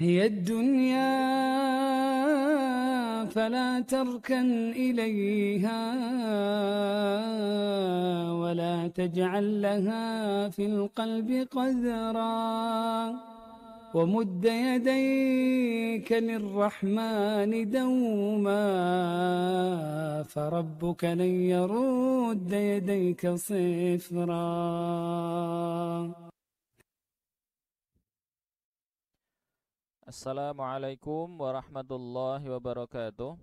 هي الدنيا فلا تركن إليها ولا تجعل لها في القلب قدرا ومد يديك للرحمن دوما فربك لن يرد يديك صفرا. Assalamualaikum warahmatullahi wabarakatuh.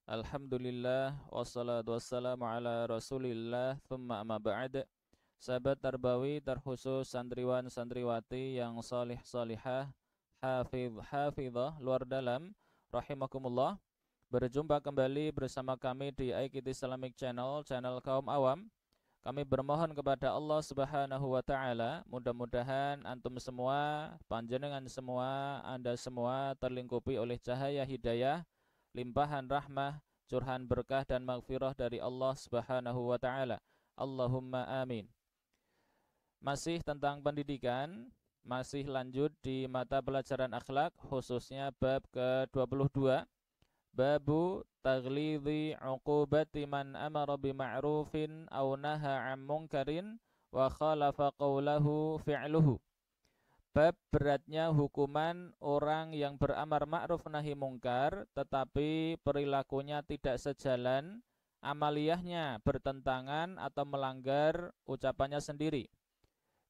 Alhamdulillah wassalatu wassalamu ala Rasulillah thumma amma ba'd. Sahabat Tarbawi terkhusus santriwan santriwati yang salih salihah, hafidhah luar dalam rahimakumullah. Berjumpa kembali bersama kami di iKit Islamic Channel, channel kaum awam. Kami bermohon kepada Allah Subhanahu wa taala, mudah-mudahan antum semua, panjenengan semua, Anda semua terlingkupi oleh cahaya hidayah, limpahan rahmah, curhan berkah dan maghfirah dari Allah Subhanahu wa taala. Allahumma amin. Masih tentang pendidikan, masih lanjut di mata pelajaran akhlak, khususnya bab ke-22. Babu taghlidhi uqubati man amara bima'rufin aw naha 'an munkarin wa khalafa qawlahu fi'luhu. Bab beratnya hukuman orang yang beramar ma'ruf nahi mungkar tetapi perilakunya tidak sejalan, amaliyahnya bertentangan atau melanggar ucapannya sendiri.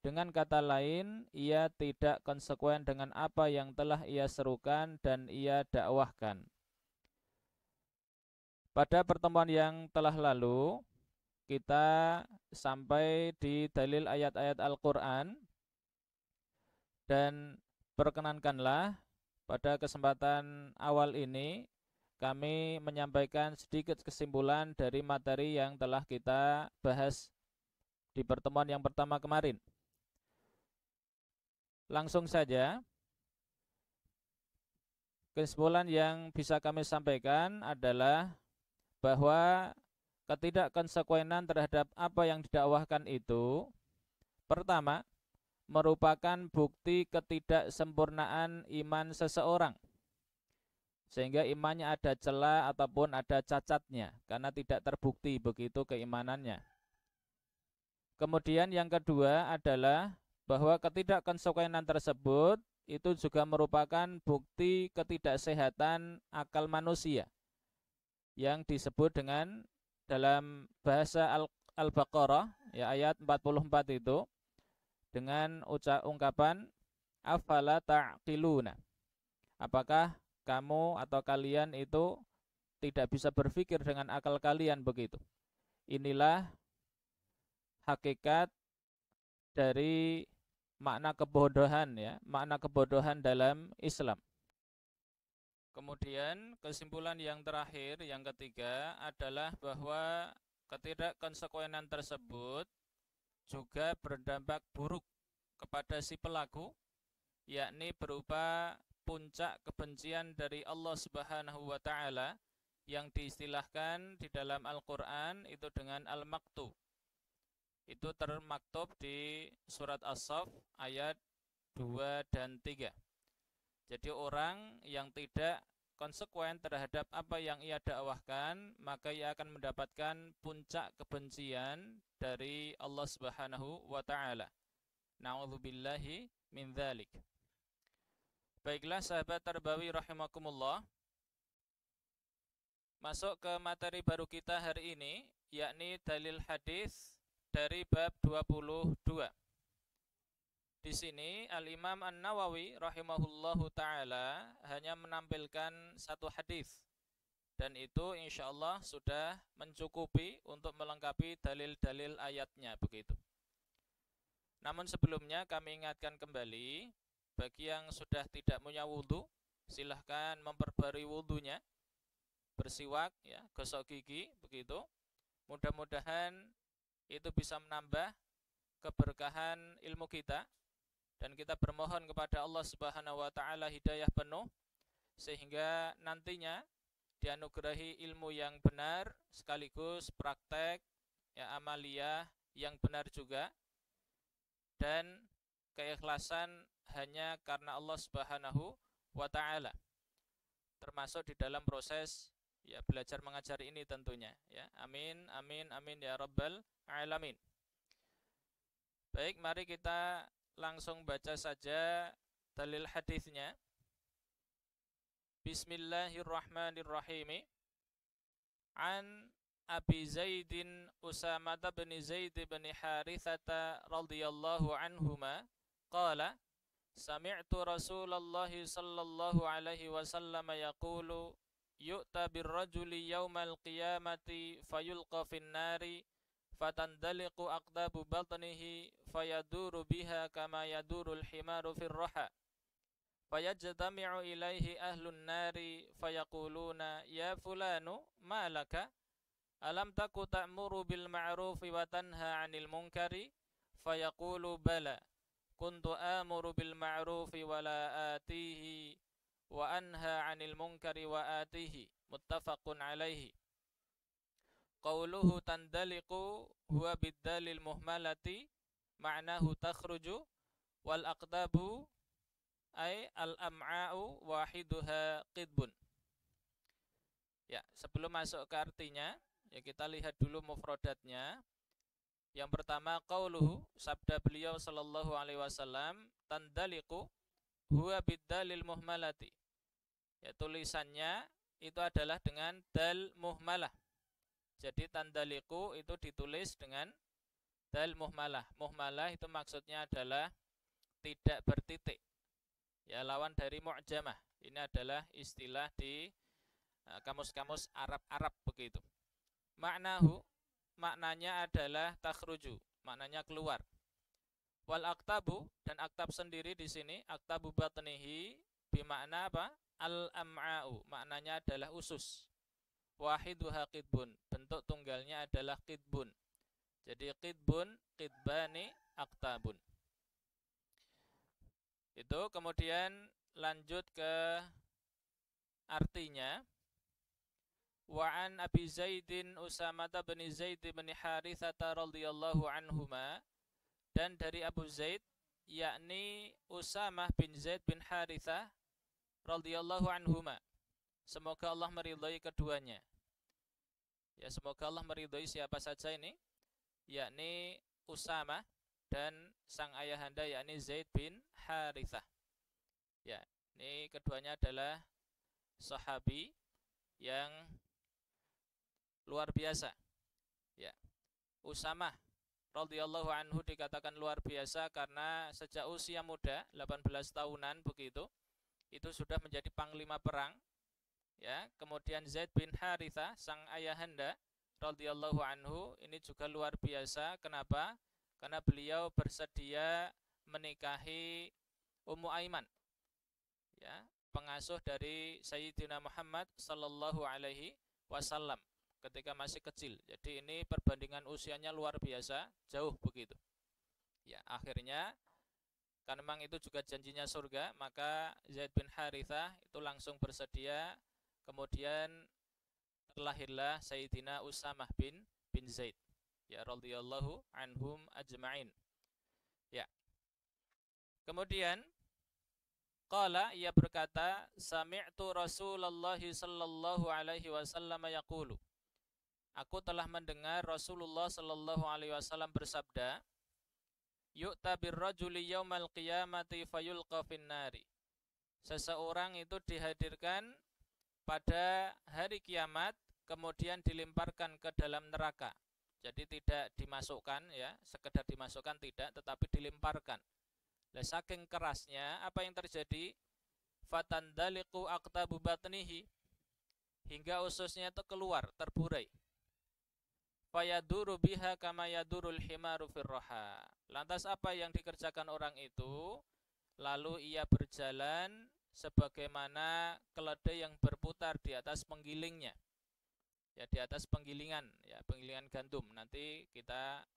Dengan kata lain, ia tidak konsekuen dengan apa yang telah ia serukan dan ia dakwahkan. Pada pertemuan yang telah lalu, kita sampai di dalil ayat-ayat Al-Quran, dan perkenankanlah pada kesempatan awal ini kami menyampaikan sedikit kesimpulan dari materi yang telah kita bahas di pertemuan yang pertama kemarin. Langsung saja, kesimpulan yang bisa kami sampaikan adalah bahwa ketidakkonsekuenan terhadap apa yang didakwahkan itu, pertama, merupakan bukti ketidaksempurnaan iman seseorang, sehingga imannya ada celah ataupun ada cacatnya karena tidak terbukti begitu keimanannya. Kemudian yang kedua adalah bahwa ketidakkonsekuenan tersebut itu juga merupakan bukti ketidaksehatan akal manusia, yang disebut dengan dalam bahasa Al-Baqarah ya, ayat 44 itu dengan ungkapan afala ta'qiluna. Apakah kamu atau kalian itu tidak bisa berpikir dengan akal kalian begitu? Inilah hakikat dari makna kebodohan ya, makna kebodohan dalam Islam. Kemudian kesimpulan yang terakhir, yang ketiga adalah bahwa ketidakkonsekuenan tersebut juga berdampak buruk kepada si pelaku, yakni berupa puncak kebencian dari Allah Subhanahu wa taala yang diistilahkan di dalam Al-Qur'an itu dengan al-maqtu. Itu termaktub di surat As-Saff ayat 2 dan 3. Jadi orang yang tidak konsekuen terhadap apa yang ia dakwahkan, maka ia akan mendapatkan puncak kebencian dari Allah Subhanahu wa taala. Na'udzubillahi min dzalik. Baiklah sahabat Tarbawi rahimakumullah. Masuk ke materi baru kita hari ini, yakni dalil hadis dari bab 22. Di sini Al-Imam An-Nawawi rahimahullahu taala hanya menampilkan satu hadis, dan itu insyaallah sudah mencukupi untuk melengkapi dalil-dalil ayatnya begitu. Namun sebelumnya kami ingatkan kembali, bagi yang sudah tidak punya wudu, silahkan memperbarui wudunya, bersiwak ya, gosok gigi begitu. Mudah-mudahan itu bisa menambah keberkahan ilmu kita. Dan kita bermohon kepada Allah Subhanahu wa taala hidayah penuh sehingga nantinya dianugerahi ilmu yang benar sekaligus praktek ya, amaliyah yang benar juga, dan keikhlasan hanya karena Allah Subhanahu wa ta'ala. Termasuk di dalam proses ya belajar mengajar ini tentunya ya. Amin amin amin ya rabbal alamin. Baik, mari kita langsung baca saja dalil hadisnya. Bismillahirrahmanirrahim. An Abi Zaidin Usamah bin Zaid bin Harithata radhiyallahu anhuma qala sami'tu Rasulullah sallallahu alaihi wasallam yaqulu yu'ta birrajuli yawmal qiyamati fayulqa fin nari fatandaliqu aqdabu batnihi fayaduru biha kama yadurul himaru fir raha fayajtami'u ilaihi ahlun nari fayaquluna ya fulanu ma laka alam taku ta'muru bil ma'rufi wa tanha 'anil munkari fayaqulu bala kuntu amuru bil ma'rufi wa la atihi wa anha 'anil munkari wa atihi muttafaqun 'alaihi. Qauluhu tandaliqu huwa biddalil muhmalati ma'nahu takhruju wal aqdabu ay al am'a'u wahiduha qidbun. Ya, sebelum masuk ke artinya, ya kita lihat dulu mufradatnya. Yang pertama qauluhu, sabda beliau sallallahu alaihi wasallam, tandaliqu huwa biddalil muhmalati. Ya, tulisannya itu adalah dengan dal muhmalah. Jadi tandaliku itu ditulis dengan dal muhmalah. Muhmalah itu maksudnya adalah tidak bertitik. Ya, lawan dari mu'jamah. Ini adalah istilah di kamus-kamus Arab-Arab begitu. Maknanya adalah takhruju, maknanya keluar. Wal aktabu, dan aktab sendiri di sini aktabu batnihi bimakna apa? Al-am'a'u, maknanya adalah usus. Wahiduha qidbun, bentuk tunggalnya adalah qidbun. Jadi qidbun, qidbani, aktabun. Itu kemudian lanjut ke artinya. Wa an Abi Zaidin Usamah bin Zaid bin Harithata radhiyallahu anhuma, dan dari Abu Zaid yakni Usamah bin Zaid bin Harithah radhiyallahu anhuma. Semoga Allah meridhai keduanya. Ya, semoga Allah meridhai siapa saja ini? Yakni Usamah dan sang ayahanda yakni Zaid bin Harithah. Ya, ini keduanya adalah sahabi yang luar biasa. Ya. Usamah radhiyallahu anhu dikatakan luar biasa karena sejak usia muda 18 tahunan begitu itu sudah menjadi panglima perang. Ya, kemudian Zaid bin Harithah sang ayahanda radhiyallahu anhu ini juga luar biasa. Kenapa? Karena beliau bersedia menikahi Ummu Aiman. Ya, pengasuh dari Sayyidina Muhammad sallallahu alaihi wasallam ketika masih kecil. Jadi ini perbandingan usianya luar biasa, jauh begitu. Ya, akhirnya karena memang itu juga janjinya surga, maka Zaid bin Harithah itu langsung bersedia. Kemudian terlahirlah Sayyidina Usamah bin Zaid, ya radhiyallahu anhum ajma'in. Ya. Kemudian qala, ia berkata, sami'tu Rasulullah sallallahu alaihi wasallam yaqulu. Aku telah mendengar Rasulullah sallallahu alaihi wasallam bersabda, yu'ta birrajuli yaumal qiyamati fayulqa finnari. Seseorang itu dihadirkan pada hari kiamat kemudian dilemparkan ke dalam neraka. Jadi tidak dimasukkan, ya, sekedar dimasukkan tidak, tetapi dilemparkan. Lah saking kerasnya apa yang terjadi? Fatandaliqu aqtabu batnihi, hingga ususnya itu keluar, terburai. Fayaduru biha kama yadurul himaru firroha. Lantas apa yang dikerjakan orang itu? Lalu ia berjalan sebagaimana keledai yang berputar di atas penggilingnya. Ya, di atas penggilingan, ya, penggilingan gandum. Nanti kita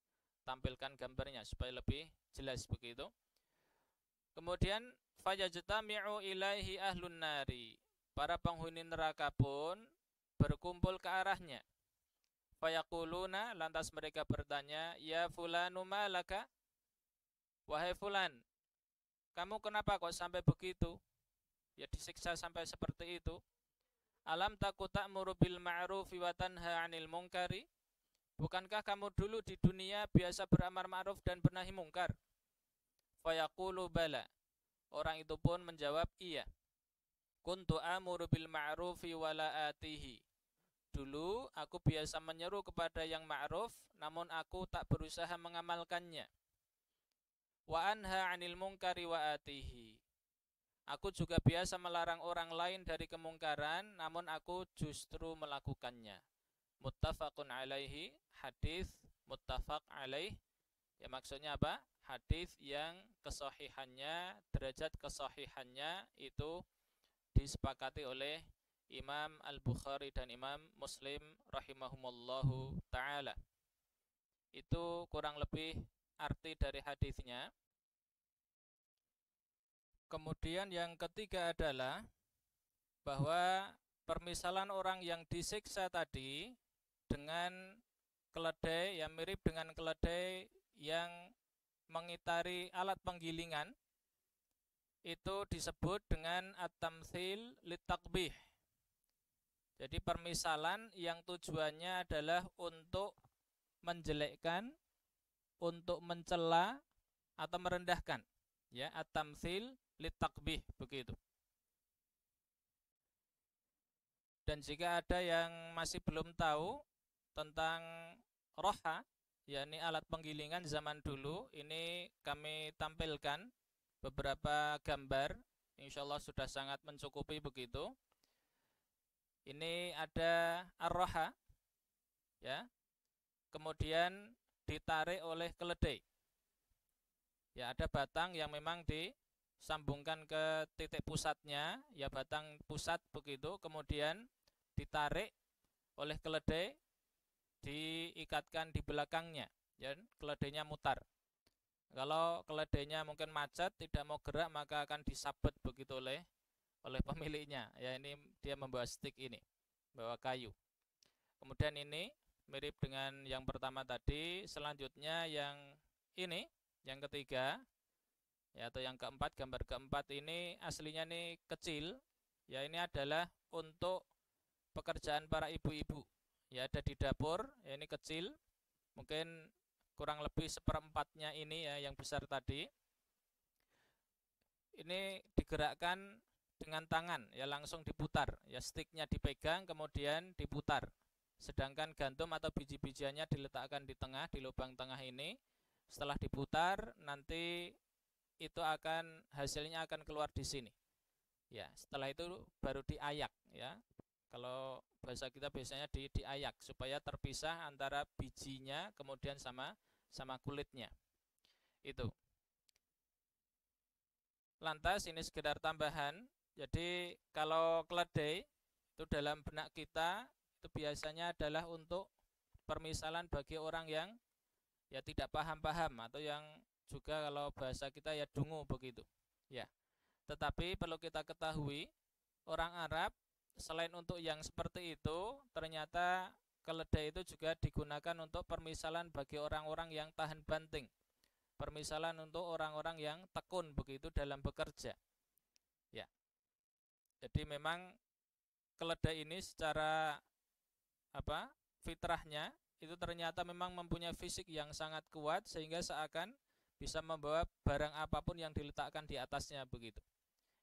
tampilkan gambarnya supaya lebih jelas begitu. Kemudian fayajtami'u ilaihi ahlun nari. Para penghuni neraka pun berkumpul ke arahnya. Fayaquluna, lantas mereka bertanya, ya fulanu malaka? Wahai fulan, kamu kenapa kok sampai begitu? ya disiksa sampai seperti itu. Alam taku ta'muru bil ma'rufi wa tanha 'anil munkari? Bukankah kamu dulu di dunia biasa beramar ma'ruf dan bernahi mungkar? Fayaqulu bala. Orang itu pun menjawab, iya. Kuntu amuru bil ma'rufi wa la atihi. Dulu aku biasa menyeru kepada yang ma'ruf, namun aku tak berusaha mengamalkannya. Wa anha 'anil munkari wa atihi. Aku juga biasa melarang orang lain dari kemungkaran, namun aku justru melakukannya. Muttafaqun alaihi, hadis muttafaq alaih. Ya maksudnya apa? Hadis yang kesahihannya, derajat kesahihannya itu disepakati oleh Imam Al-Bukhari dan Imam Muslim rahimahumullahu ta'ala. Itu kurang lebih arti dari hadisnya. Kemudian yang ketiga adalah bahwa permisalan orang yang disiksa tadi dengan keledai yang mirip dengan keledai yang mengitari alat penggilingan itu disebut dengan at-tamtsil litakbih. Jadi permisalan yang tujuannya adalah untuk menjelekkan, untuk mencela atau merendahkan. Ya, at-tamtsil litakbih begitu. Dan jika ada yang masih belum tahu tentang roha, yakni alat penggilingan zaman dulu, ini kami tampilkan beberapa gambar, insyaallah sudah sangat mencukupi begitu. Ini ada ar-roha, ya, kemudian ditarik oleh keledai. Ya, ada batang yang memang disambungkan ke titik pusatnya, ya batang pusat begitu, kemudian ditarik oleh keledai, diikatkan di belakangnya, ya, keledainya mutar. Kalau keledainya mungkin macet, tidak mau gerak, maka akan disabet begitu oleh pemiliknya. Ya, ini dia membawa stick ini, bawa kayu. Kemudian ini mirip dengan yang pertama tadi. Selanjutnya yang ini, yang ketiga, ya, atau yang keempat, gambar keempat ini aslinya ini kecil. Ya, ini adalah untuk pekerjaan para ibu-ibu. Ya, ada di dapur, ya, ini kecil, mungkin kurang lebih seperempatnya ini, ya, yang besar tadi. Ini digerakkan dengan tangan, ya, langsung diputar, ya, sticknya dipegang kemudian diputar. Sedangkan gandum atau biji-bijiannya diletakkan di tengah, di lubang tengah ini. Setelah diputar, nanti itu hasilnya akan keluar di sini. Ya, setelah itu baru diayak, ya. Kalau bahasa kita biasanya diayak supaya terpisah antara bijinya kemudian sama kulitnya. Itu. Lantas ini sekedar tambahan. Jadi kalau keledai itu dalam benak kita itu biasanya adalah untuk permisalan bagi orang yang ya tidak paham-paham, atau yang juga kalau bahasa kita ya dungu begitu. Ya. Tetapi perlu kita ketahui, orang Arab selain untuk yang seperti itu, ternyata keledai itu juga digunakan untuk permisalan bagi orang-orang yang tahan banting. Permisalan untuk orang-orang yang tekun begitu dalam bekerja. Ya. Jadi memang keledai ini secara fitrahnya itu ternyata memang mempunyai fisik yang sangat kuat sehingga seakan bisa membawa barang apapun yang diletakkan di atasnya begitu.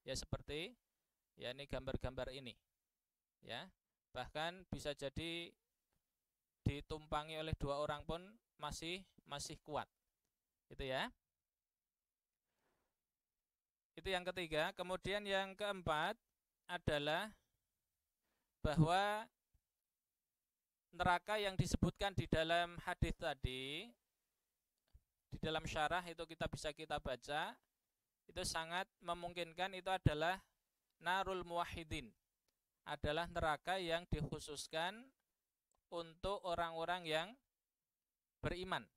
Ya, seperti ya ini gambar-gambar ini. Ya, bahkan bisa jadi ditumpangi oleh 2 orang pun masih kuat. Itu ya. Itu yang ketiga. Kemudian yang keempat adalah bahwa neraka yang disebutkan di dalam hadis tadi, di dalam syarah itu kita baca, itu sangat memungkinkan itu adalah narul muwahhidin, adalah neraka yang dikhususkan untuk orang-orang yang beriman,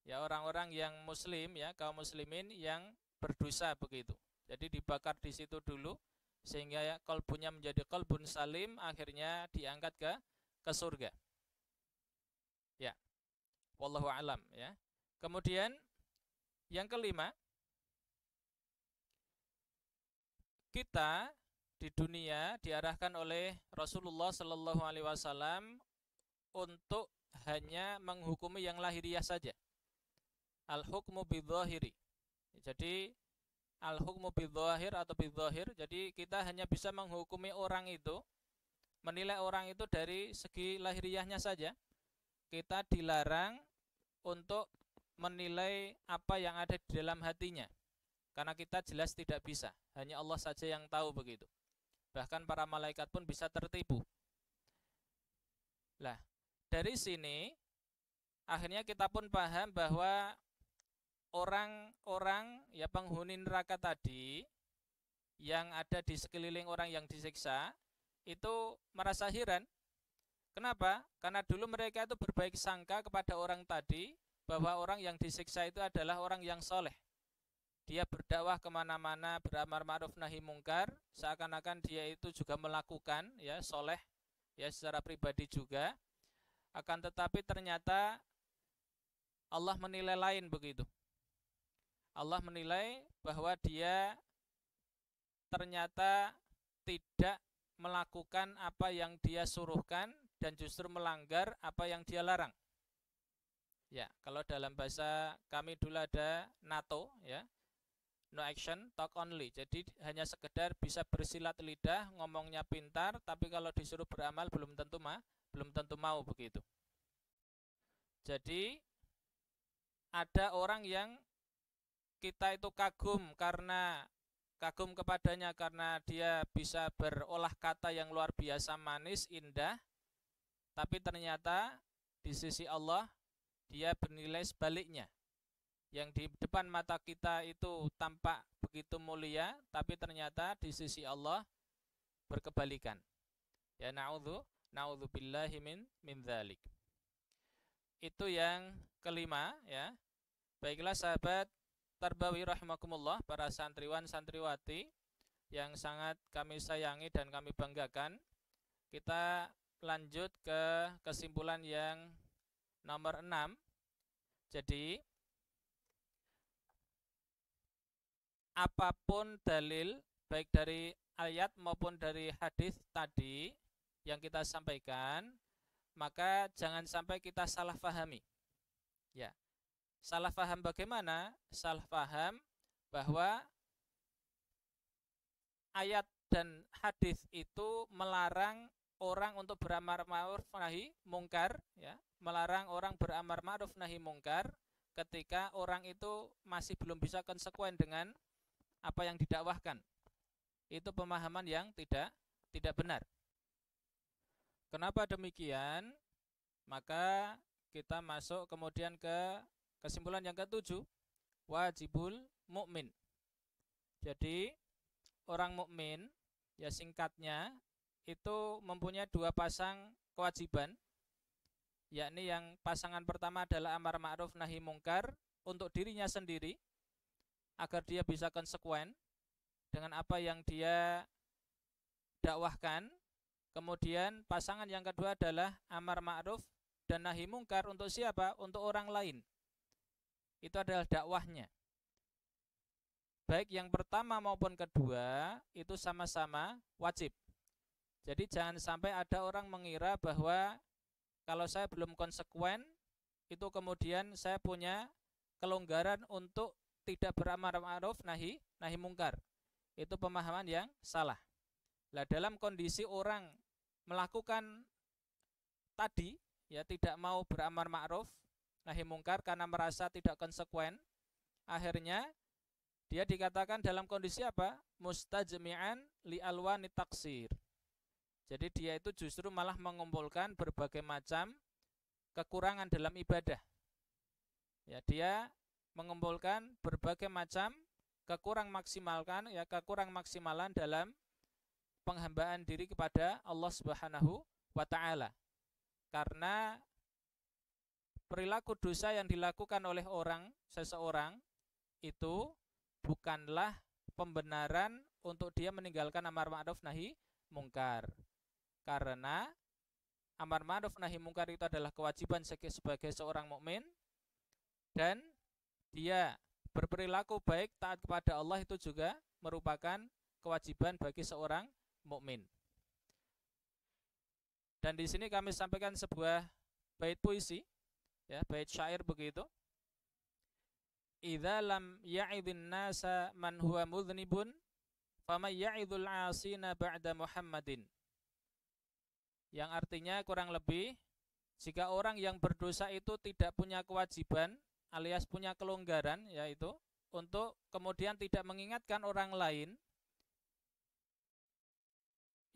ya, orang-orang yang muslim, ya, kaum muslimin yang berdosa begitu. Jadi dibakar di situ dulu sehingga ya, kalbunya menjadi kalbun salim, akhirnya diangkat ke surga. Ya. Wallahu a'lam, ya. Kemudian yang kelima, kita di dunia diarahkan oleh Rasulullah Shallallahu Alaihi Wasallam untuk hanya menghukumi yang lahiriah saja. Al-hukmu bidzahiri. Jadi al-hukmu bidzahir atau bidzahir. Jadi kita hanya bisa menghukumi orang itu, menilai orang itu dari segi lahiriahnya saja. Kita dilarang untuk menilai apa yang ada di dalam hatinya. Karena kita jelas tidak bisa. Hanya Allah saja yang tahu begitu. Bahkan para malaikat pun bisa tertipu. Lah, dari sini akhirnya kita pun paham bahwa orang-orang ya penghuni neraka tadi yang ada di sekeliling orang yang disiksa itu merasa heran. Kenapa? Karena dulu mereka itu berbaik sangka kepada orang tadi bahwa orang yang disiksa itu adalah orang yang soleh. Dia berdakwah kemana-mana, beramar ma'ruf nahi mungkar, seakan-akan dia itu juga melakukan ya soleh ya secara pribadi juga. Akan tetapi ternyata Allah menilai lain begitu. Allah menilai bahwa dia ternyata tidak melakukan apa yang dia suruhkan dan justru melanggar apa yang dia larang. Ya, kalau dalam bahasa kami dulu ada NATO ya. No action, talk only. Jadi hanya sekedar bisa bersilat lidah, ngomongnya pintar, tapi kalau disuruh beramal belum tentu mau begitu. Jadi ada orang yang kita itu kagum kepadanya karena dia bisa berolah kata yang luar biasa manis, indah, tapi ternyata di sisi Allah dia bernilai sebaliknya. Yang di depan mata kita itu tampak begitu mulia, tapi ternyata di sisi Allah berkebalikan. Ya na'udzubillahi min dzalik. Itu yang kelima ya. Baiklah sahabat Tarbawi rahimakumullah, para santriwan santriwati yang sangat kami sayangi dan kami banggakan. Kita lanjut ke kesimpulan yang nomor 6. Jadi apapun dalil baik dari ayat maupun dari hadis tadi yang kita sampaikan, maka jangan sampai kita salah fahami. Ya. Salah faham bagaimana? Salah faham bahwa ayat dan hadis itu melarang orang untuk beramar ma'ruf nahi mungkar, ya, melarang orang beramar ma'ruf nahi mungkar ketika orang itu masih belum bisa konsekuen dengan apa yang didakwahkan. Itu pemahaman yang tidak benar. Kenapa demikian? Maka kita masuk kemudian ke kesimpulan yang ke-7, wajibul mukmin. Jadi orang mukmin ya singkatnya itu mempunyai dua pasang kewajiban, yakni yang pasangan pertama adalah amar ma'ruf nahi mungkar untuk dirinya sendiri agar dia bisa konsekuen dengan apa yang dia dakwahkan. Kemudian pasangan yang kedua adalah amar ma'ruf dan nahi mungkar untuk siapa? Untuk orang lain. Itu adalah dakwahnya. Baik yang pertama maupun kedua itu sama-sama wajib. Jadi jangan sampai ada orang mengira bahwa kalau saya belum konsekuen itu kemudian saya punya kelonggaran untuk tidak beramar ma'ruf nahi mungkar. Itu pemahaman yang salah. Lah dalam kondisi orang melakukan tadi ya tidak mau beramar ma'ruf nahi mungkar karena merasa tidak konsekuen, akhirnya dia dikatakan dalam kondisi apa? Mustajmi'an li alwani taksir. Jadi dia itu justru malah mengumpulkan berbagai macam kekurangan dalam ibadah. Ya, dia mengumpulkan berbagai macam kekurang maksimalan dalam penghambaan diri kepada Allah Subhanahu wa taala. Karena perilaku dosa yang dilakukan oleh seseorang itu bukanlah pembenaran untuk dia meninggalkan amar ma'ruf nahi mungkar. Karena amar ma'ruf nahi mungkar itu adalah kewajiban sebagai seorang mukmin, dan dia berperilaku baik taat kepada Allah itu juga merupakan kewajiban bagi seorang mukmin. Dan di sini kami sampaikan sebuah bait puisi, ya, bait syair begitu. Idza lam ya'idhin nasa man huwa mudhnibun famay ya'idhul 'asina ba'da Muhammadin. Yang artinya kurang lebih, jika orang yang berdosa itu tidak punya kewajiban alias punya kelonggaran, yaitu untuk kemudian tidak mengingatkan orang lain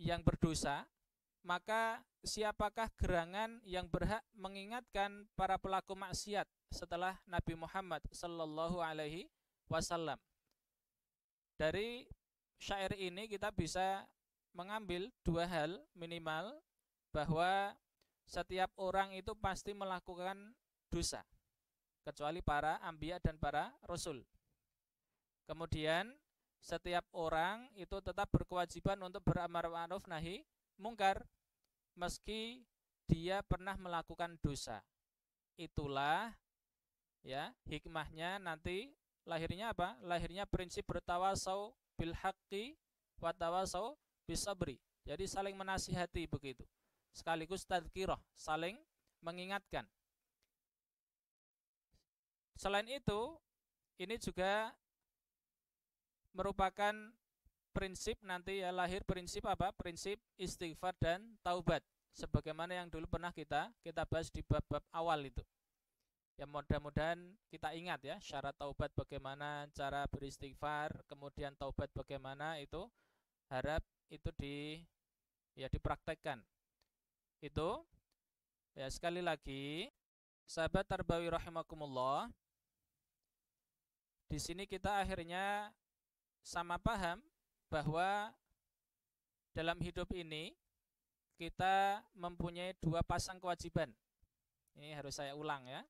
yang berdosa, maka siapakah gerangan yang berhak mengingatkan para pelaku maksiat setelah Nabi Muhammad sallallahu alaihi wasallam? Dari syair ini kita bisa mengambil dua hal minimal, bahwa setiap orang itu pasti melakukan dosa kecuali para anbiya dan para rasul. Kemudian setiap orang itu tetap berkewajiban untuk beramar ma'ruf nahi mungkar meski dia pernah melakukan dosa. Itulah, ya, hikmahnya nanti lahirnya apa? Lahirnya prinsip bertawasau bil haqqi wa tawasau bis sabri. Jadi saling menasihati begitu. Sekaligus tadzkirah, saling mengingatkan. Selain itu, ini juga merupakan prinsip nanti, ya, lahir prinsip apa? Prinsip istighfar dan taubat. Sebagaimana yang dulu pernah kita bahas di bab-bab awal itu. Ya, mudah-mudahan kita ingat, ya, syarat taubat bagaimana, cara beristighfar, kemudian taubat bagaimana, itu harap itu dipraktekkan. Itu, ya, sekali lagi sahabat tarbawi rahimakumullah, di sini kita akhirnya sama paham bahwa dalam hidup ini kita mempunyai dua pasang kewajiban. Ini harus saya ulang, ya.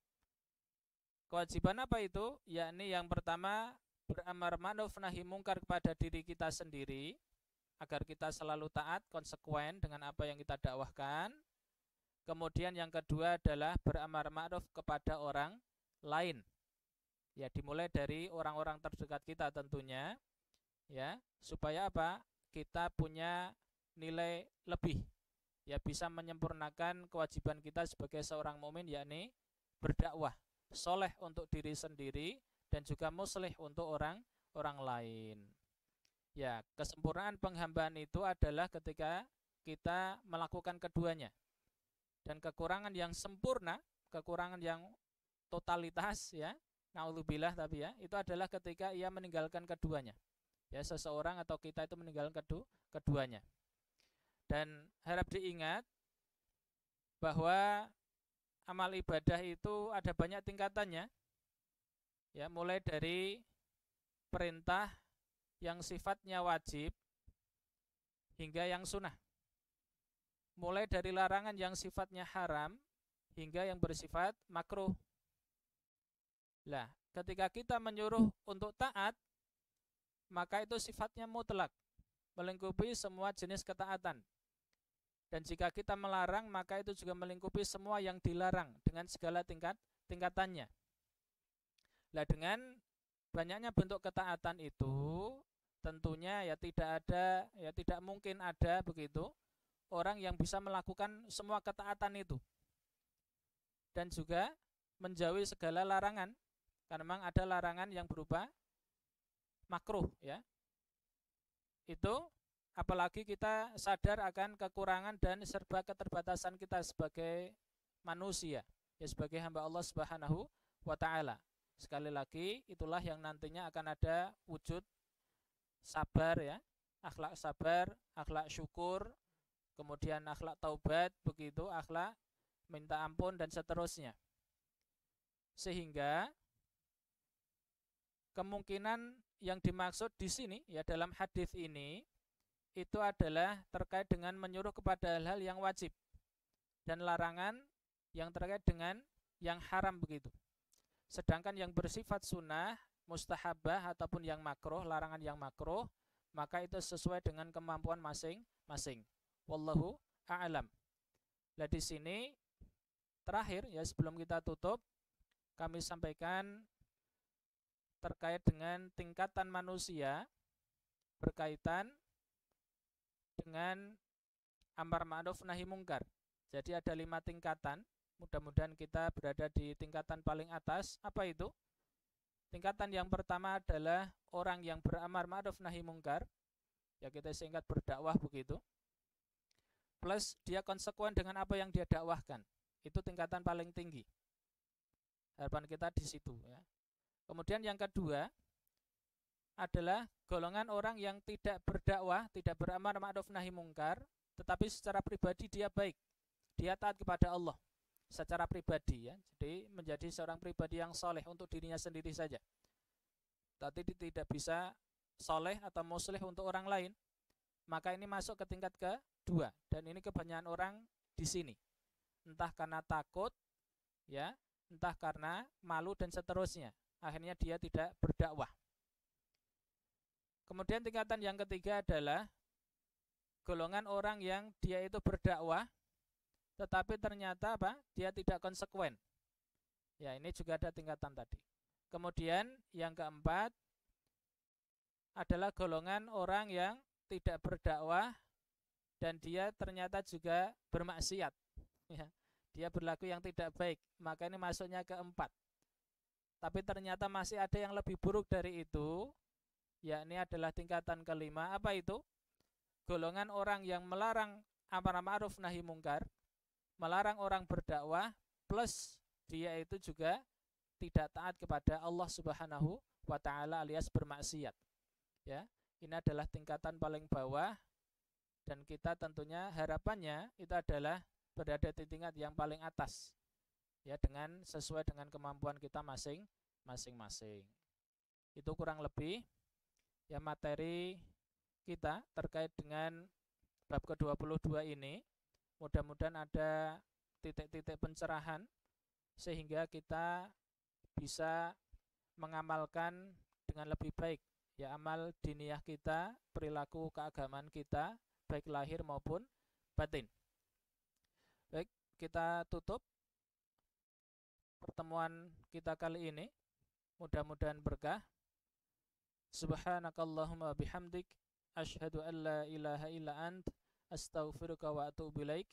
Kewajiban apa itu? Yakni yang pertama, beramar ma'ruf nahi mungkar kepada diri kita sendiri agar kita selalu taat, konsekuen dengan apa yang kita dakwahkan. Kemudian yang kedua adalah beramar ma'ruf kepada orang lain. Ya, dimulai dari orang-orang terdekat kita tentunya, ya, supaya apa? Kita punya nilai lebih, ya, bisa menyempurnakan kewajiban kita sebagai seorang mukmin, yakni berdakwah, soleh untuk diri sendiri dan juga muslih untuk orang lain. Ya, kesempurnaan penghambaan itu adalah ketika kita melakukan keduanya. Dan kekurangan yang sempurna, kekurangan yang totalitas, ya, naudzubillah, tapi, ya, itu adalah ketika ia meninggalkan keduanya. Ya, seseorang atau kita itu meninggalkan keduanya. Dan harap diingat bahwa amal ibadah itu ada banyak tingkatannya. Ya, mulai dari perintah yang sifatnya wajib hingga yang sunnah. Mulai dari larangan yang sifatnya haram hingga yang bersifat makruh. Lah, ketika kita menyuruh untuk taat, maka itu sifatnya mutlak, melingkupi semua jenis ketaatan. Dan jika kita melarang, maka itu juga melingkupi semua yang dilarang dengan segala tingkatannya. Lah, dengan banyaknya bentuk ketaatan itu, tentunya tidak mungkin ada begitu orang yang bisa melakukan semua ketaatan itu dan juga menjauhi segala larangan, karena memang ada larangan yang berupa makruh, ya. Itu apalagi kita sadar akan kekurangan dan serba keterbatasan kita sebagai manusia, ya, sebagai hamba Allah Subhanahu wa taala. Sekali lagi, itulah yang nantinya akan ada wujud sabar, ya, akhlak sabar, akhlak syukur, kemudian akhlak taubat, begitu, akhlak minta ampun dan seterusnya. Sehingga kemungkinan yang dimaksud di sini, ya, dalam hadis ini itu adalah terkait dengan menyuruh kepada hal-hal yang wajib dan larangan yang terkait dengan yang haram begitu. Sedangkan yang bersifat sunnah, mustahabah ataupun yang makruh, larangan yang makruh, maka itu sesuai dengan kemampuan masing-masing. Wallahu a'lam. Nah, di sini terakhir, ya, sebelum kita tutup, kami sampaikan terkait dengan tingkatan manusia berkaitan dengan amar ma'ruf nahi mungkar. Jadi ada 5 tingkatan. Mudah-mudahan kita berada di tingkatan paling atas. Apa itu? Tingkatan yang pertama adalah orang yang beramar ma'ruf nahi mungkar. Ya kita singkat berdakwah begitu. Plus dia konsekuen dengan apa yang dia dakwahkan. Itu tingkatan paling tinggi. Harapan kita di situ ya. Kemudian yang kedua adalah golongan orang yang tidak berdakwah, tidak beramar ma'ruf nahi mungkar, tetapi secara pribadi dia baik. Dia taat kepada Allah secara pribadi ya. Jadi menjadi seorang pribadi yang soleh untuk dirinya sendiri saja. Tapi tidak bisa soleh atau muslih untuk orang lain. Maka ini masuk ke tingkat kedua, dan ini kebanyakan orang di sini. Entah karena takut ya, entah karena malu dan seterusnya. Akhirnya dia tidak berdakwah. Kemudian tingkatan yang ketiga adalah golongan orang yang dia itu berdakwah tetapi ternyata apa? Dia tidak konsekuen. Ya, ini juga ada tingkatan tadi. Kemudian yang keempat adalah golongan orang yang tidak berdakwah dan dia ternyata juga bermaksiat. Ya, dia berlaku yang tidak baik. Maka ini masuknya keempat. Tapi ternyata masih ada yang lebih buruk dari itu, yakni adalah tingkatan kelima. Apa itu? Golongan orang yang melarang amar ma'ruf nahi mungkar, melarang orang berdakwah, plus dia itu juga tidak taat kepada Allah Subhanahu wa taala alias bermaksiat. Ya, ini adalah tingkatan paling bawah dan kita tentunya harapannya itu adalah berada di tingkat yang paling atas. Ya, dengan sesuai dengan kemampuan kita masing-masing. Itu kurang lebih ya materi kita terkait dengan bab ke-22 ini. Mudah-mudahan ada titik-titik pencerahan sehingga kita bisa mengamalkan dengan lebih baik ya amal diniyah kita, perilaku keagamaan kita, baik lahir maupun batin. Baik, kita tutup pertemuan kita kali ini. Mudah-mudahan berkah. Subhanakallahumma bihamdik asyhadu an la ilaha illa ant astaghfiruka wa atubu ilaik.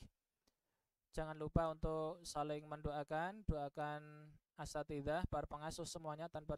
Jangan lupa untuk saling mendoakan, doakan asatidzah, para pengasuh semuanya tanpa